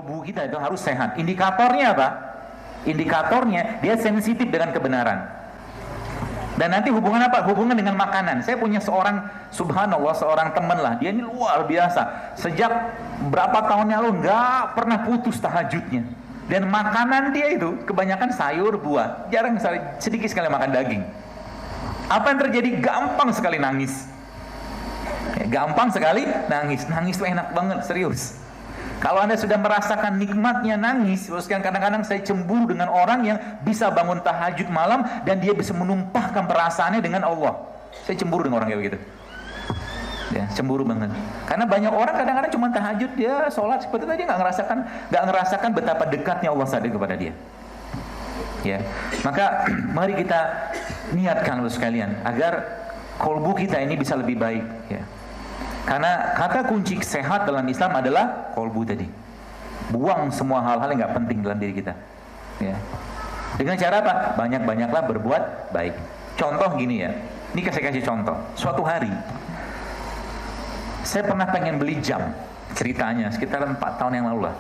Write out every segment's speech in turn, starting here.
kolbu kita itu harus sehat. Indikatornya apa? Indikatornya dia sensitif dengan kebenaran. Dan nanti hubungan apa? Hubungan dengan makanan. Saya punya seorang, subhanallah, seorang teman lah. Dia ini luar biasa. Sejak berapa tahun yang lalu nggak pernah putus tahajudnya. Dan makanan dia itu kebanyakan sayur, buah. Jarang, sedikit sekali makan daging. Apa yang terjadi? Gampang sekali nangis. Gampang sekali nangis. Nangis itu enak banget, serius. Kalau Anda sudah merasakan nikmatnya nangis, terus kadang-kadang saya cemburu dengan orang yang bisa bangun tahajud malam dan dia bisa menumpahkan perasaannya dengan Allah. Saya cemburu dengan orang kayak begitu. Ya, cemburu banget. Karena banyak orang kadang-kadang cuma tahajud, dia sholat seperti itu aja nggak ngerasakan betapa dekatnya Allah saat itu kepada dia. Ya, maka mari kita niatkan loh sekalian agar kolbu kita ini bisa lebih baik. Ya. Karena kata kunci sehat dalam Islam adalah kolbu tadi. Buang semua hal-hal yang nggak penting dalam diri kita. Ya. Dengan cara apa? Banyak-banyaklah berbuat baik. Contoh gini ya. Ini saya kasih contoh. Suatu hari saya pernah pengen beli jam. Ceritanya sekitar 4 tahun yang lalu lah.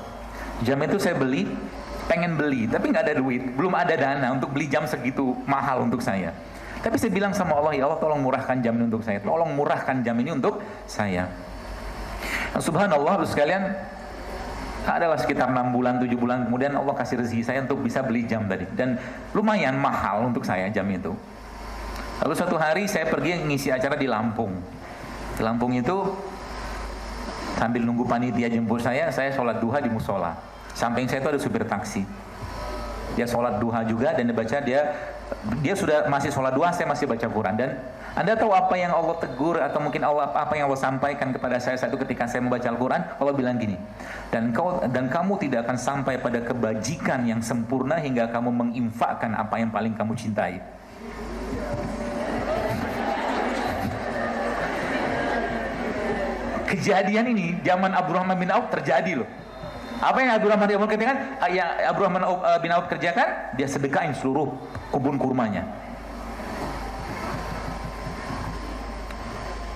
Jam itu saya beli, pengen beli, tapi nggak ada duit, belum ada dana untuk beli jam segitu mahal untuk saya. Tapi saya bilang sama Allah, ya Allah tolong murahkan jam ini untuk saya. Tolong murahkan jam ini untuk saya. Nah, subhanallah, sekalian, adalah sekitar 6 bulan, 7 bulan kemudian Allah kasih rezeki saya untuk bisa beli jam tadi. Dan lumayan mahal untuk saya jam itu. Lalu suatu hari saya pergi ngisi acara di Lampung. Di Lampung itu, sambil nunggu panitia jemput saya sholat duha di musola. Samping saya itu ada supir taksi. Dia sholat duha juga dan dia sudah masih sholat duha, saya masih baca Quran. Dan Anda tahu apa yang Allah tegur atau mungkin apa yang Allah sampaikan kepada saya saat itu ketika saya membaca Al-Quran? Allah bilang gini, dan kamu tidak akan sampai pada kebajikan yang sempurna hingga kamu menginfakkan apa yang paling kamu cintai. Kejadian ini zaman Abdurrahman bin Auf terjadi loh. Apa yang Abdurrahman bin Auf kerjakan? Yang Abdurrahman bin Auf kerjakan, dia sedekahin seluruh kebun kurmanya.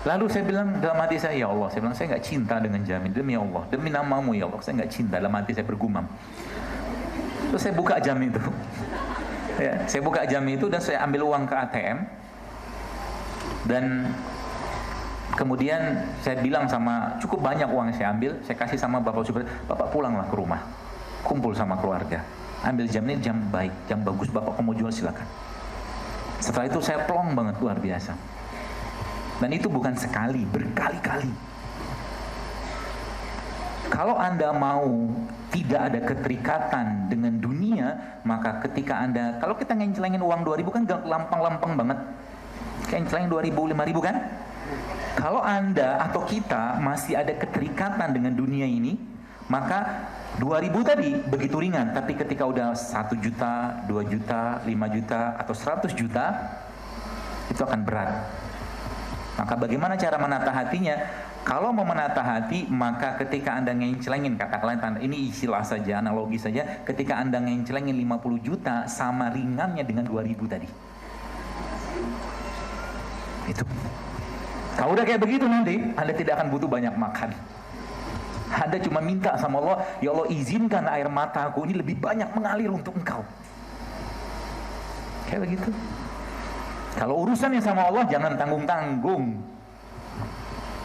Lalu saya bilang dalam hati saya, ya Allah, saya bilang saya nggak cinta dengan jamin, demi Allah, demi namamu ya Allah, saya nggak cinta. Dalam hati saya bergumam. Terus saya buka jam itu, ya, saya buka jam itu dan saya ambil uang ke ATM dan kemudian saya bilang sama, cukup banyak uang yang saya ambil, saya kasih sama bapak supir, bapak pulanglah ke rumah, kumpul sama keluarga, ambil jam ini, jam baik, jam bagus, bapak mau jual silakan. Setelah itu saya plong banget, luar biasa. Dan itu bukan sekali, berkali-kali. Kalau Anda mau tidak ada keterikatan dengan dunia, maka ketika Anda, kalau kita ngencelengin uang 2.000 kan lampang-lampang banget, kayak ngencelengin 2.000, 5.000 kan? Kalau Anda atau kita masih ada keterikatan dengan dunia ini, maka 2.000 tadi begitu ringan. Tapi ketika udah 1 juta, 2 juta, 5 juta, atau 100 juta, itu akan berat. Maka bagaimana cara menata hatinya? Kalau mau menata hati, maka ketika Anda ngencelengin, katakanlah ini istilah saja, analogi saja, ketika Anda ngencelengin 50 juta, sama ringannya dengan 2.000 tadi. Itu. Kalau udah kayak begitu nanti, Anda tidak akan butuh banyak makan. Anda cuma minta sama Allah, ya Allah izinkan air mataku ini lebih banyak mengalir untuk Engkau. Kayak begitu. Kalau urusannya sama Allah, jangan tanggung-tanggung.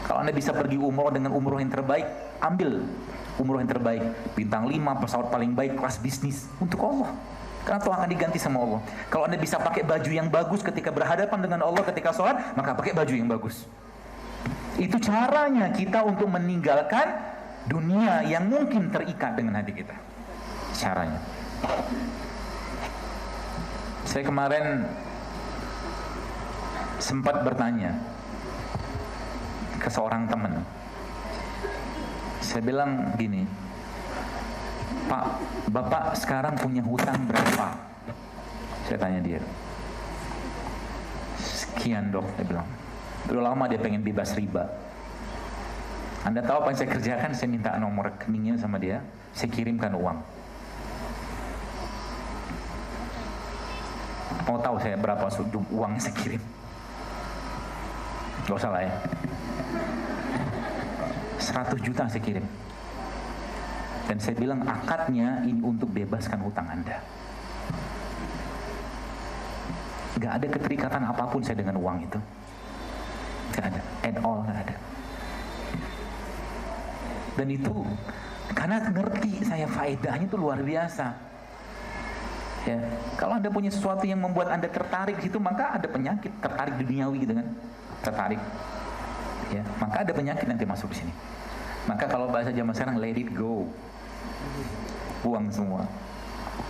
Kalau Anda bisa pergi umroh dengan umroh yang terbaik, ambil umroh yang terbaik. Bintang 5, pesawat paling baik, kelas bisnis. Untuk Allah. Karena itu akan diganti sama Allah. Kalau Anda bisa pakai baju yang bagus ketika berhadapan dengan Allah ketika sholat, maka pakai baju yang bagus. Itu caranya kita untuk meninggalkan dunia yang mungkin terikat dengan hati kita. Caranya. Saya kemarin sempat bertanya ke seorang teman. Saya bilang gini, Pak, Bapak sekarang punya hutang berapa? Saya tanya dia. Sekian dok, dia bilang. Udah lama dia pengen bebas riba. Anda tahu apa yang saya kerjakan? Saya minta nomor rekeningnya sama dia, saya kirimkan uang. Mau tahu saya berapa uang yang saya kirim? Gak usah lah ya. 100 juta saya kirim. Dan saya bilang akadnya ini untuk bebaskan hutang Anda. Gak ada keterikatan apapun saya dengan uang itu. Gak ada, at all gak ada. Dan itu karena ngerti saya faedahnya itu luar biasa. Ya, kalau Anda punya sesuatu yang membuat Anda tertarik situ, maka ada penyakit tertarik duniawi gitu kan, tertarik. Ya, maka ada penyakit nanti masuk di sini. Maka kalau bahasa zaman sekarang, let it go, buang semua.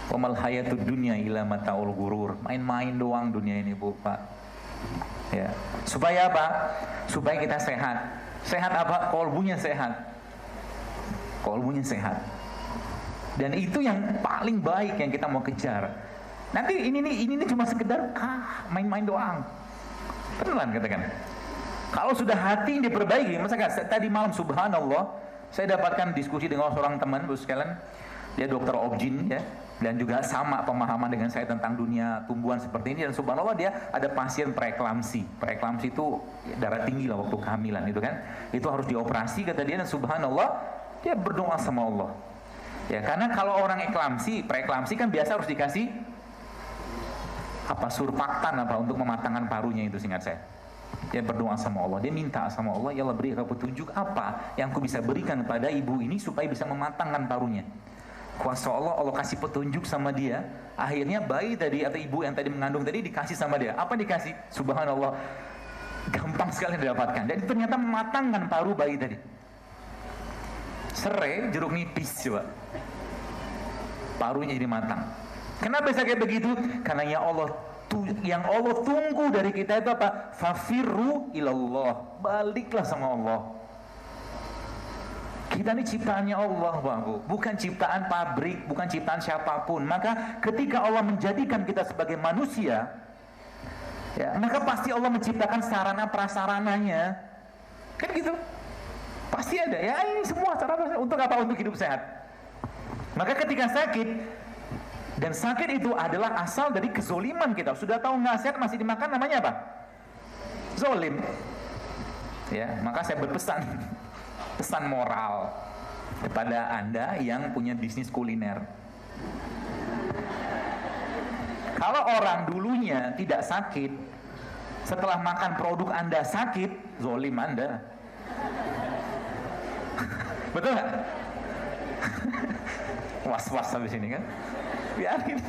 Wamal hayatud dunya illa mataul ghurur. Main-main doang dunia ini, Bu, Pak. Ya, supaya apa? Supaya kita sehat. Sehat apa? Kolbunya sehat. Kolbunya sehat. Dan itu yang paling baik yang kita mau kejar. Nanti ini cuma sekedar main-main doang. Beneran katakan. Kalau sudah hati yang diperbaiki, misalkan tadi malam subhanallah, saya dapatkan diskusi dengan seorang teman, Bu sekalian, dia dokter objin ya, dan juga sama pemahaman dengan saya tentang dunia tumbuhan seperti ini. Dan subhanallah dia ada pasien preeklamsi. Preeklamsi itu darah tinggi lah waktu kehamilan itu kan. Itu harus dioperasi kata dia, dan subhanallah dia berdoa sama Allah. Ya, karena kalau orang preeklamsi kan biasa harus dikasih surfaktan untuk mematangkan parunya itu, singkat saya. Dia berdoa sama Allah, dia minta sama Allah, ya Allah beri aku petunjuk apa yang aku bisa berikan kepada ibu ini supaya bisa mematangkan parunya. Kuasa Allah, Allah kasih petunjuk sama dia. Akhirnya bayi tadi atau ibu yang tadi mengandung tadi dikasih sama dia. Apa dikasih? Subhanallah, gampang sekali didapatkan. Jadi ternyata mematangkan paru bayi tadi. Serai jeruk nipis coba, parunya jadi matang. Kenapa bisa kayak begitu? Karena yang Allah tunggu dari kita itu apa? Fafirru ilallah, baliklah sama Allah. Kita ini ciptaannya Allah, Bang, bukan ciptaan pabrik, bukan ciptaan siapapun. Maka ketika Allah menjadikan kita sebagai manusia, ya, maka pasti Allah menciptakan sarana prasarananya, kan gitu. Pasti ada, ya ini semua sarana untuk apa? Untuk hidup sehat. Maka ketika sakit, dan sakit itu adalah asal dari kezoliman kita. Sudah tahu nggak sehat masih dimakan, namanya apa? Zolim. Ya, maka saya berpesan, pesan moral kepada Anda yang punya bisnis kuliner. Kalau orang dulunya tidak sakit, setelah makan produk Anda sakit, zolim Anda. Betul nggak? Was-was habis ini kan? Biarin.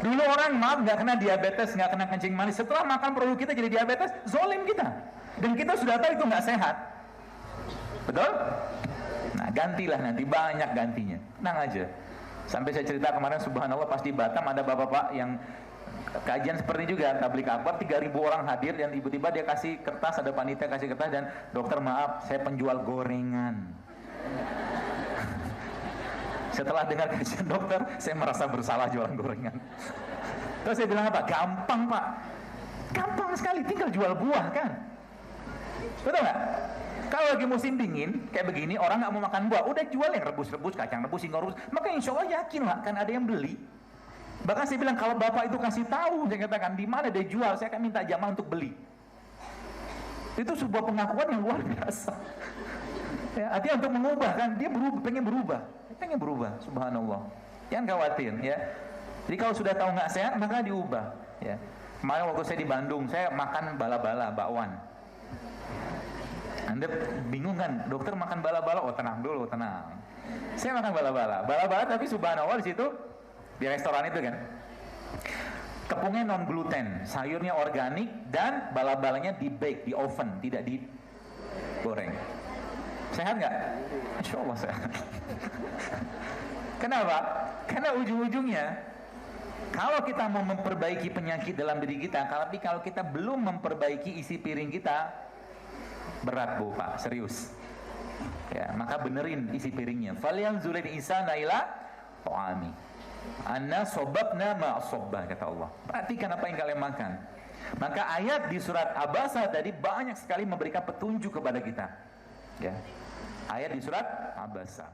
Dulu orang nggak kena diabetes, nggak kena kencing manis. Setelah makan produk kita jadi diabetes, zolim kita. Dan kita sudah tahu itu nggak sehat. Betul? Nah, gantilah nanti, banyak gantinya. Tenang aja. Sampai saya cerita kemarin, subhanallah, pas di Batam ada bapak-bapak yang kajian seperti juga, tablik akbar, 3.000 orang hadir, dan tiba-tiba dia kasih kertas, ada panitia kasih kertas, dan dokter maaf, saya penjual gorengan. Setelah dengar kajian dokter, saya merasa bersalah jualan gorengan. Terus saya bilang apa? Gampang, Pak. Gampang sekali, tinggal jual buah kan. Betul nggak? Kalau lagi musim dingin kayak begini, orang nggak mau makan buah, udah jual yang rebus-rebus, kacang rebus, singkong rebus. Maka insya Allah yakin lah, kan ada yang beli. Bahkan saya bilang kalau bapak itu kasih tahu, saya katakan di mana dia jual, saya akan minta jamaah untuk beli. Itu sebuah pengakuan yang luar biasa. Ya, artinya untuk mengubah kan, dia pengen berubah, subhanallah. Jangan khawatir ya. Jadi kalau sudah tahu nggak sehat, maka diubah. Ya. Kemarin waktu saya di Bandung, saya makan bala-bala, bakwan. Anda bingung kan, dokter makan bala-bala? Oh tenang dulu, tenang. Saya makan bala-bala tapi subhanallah di situ di restoran itu kan, tepungnya non gluten, sayurnya organik, dan bala-balanya di bake, di oven, tidak digoreng. Sehat nggak? Insya Allah sehat. Kenapa? Karena ujung-ujungnya kalau kita mau memperbaiki penyakit dalam diri kita, tapi kalau kita belum memperbaiki isi piring kita, berat Bu Pak, serius. Ya, maka benerin isi piringnya. Falyanzuril insana ila ta'ami. Anna sobabna ma'asobbah, kata Allah. Perhatikan apa yang kalian makan. Maka ayat di surat Abasa tadi banyak sekali memberikan petunjuk kepada kita. Ya. Ayat di surat Abasa.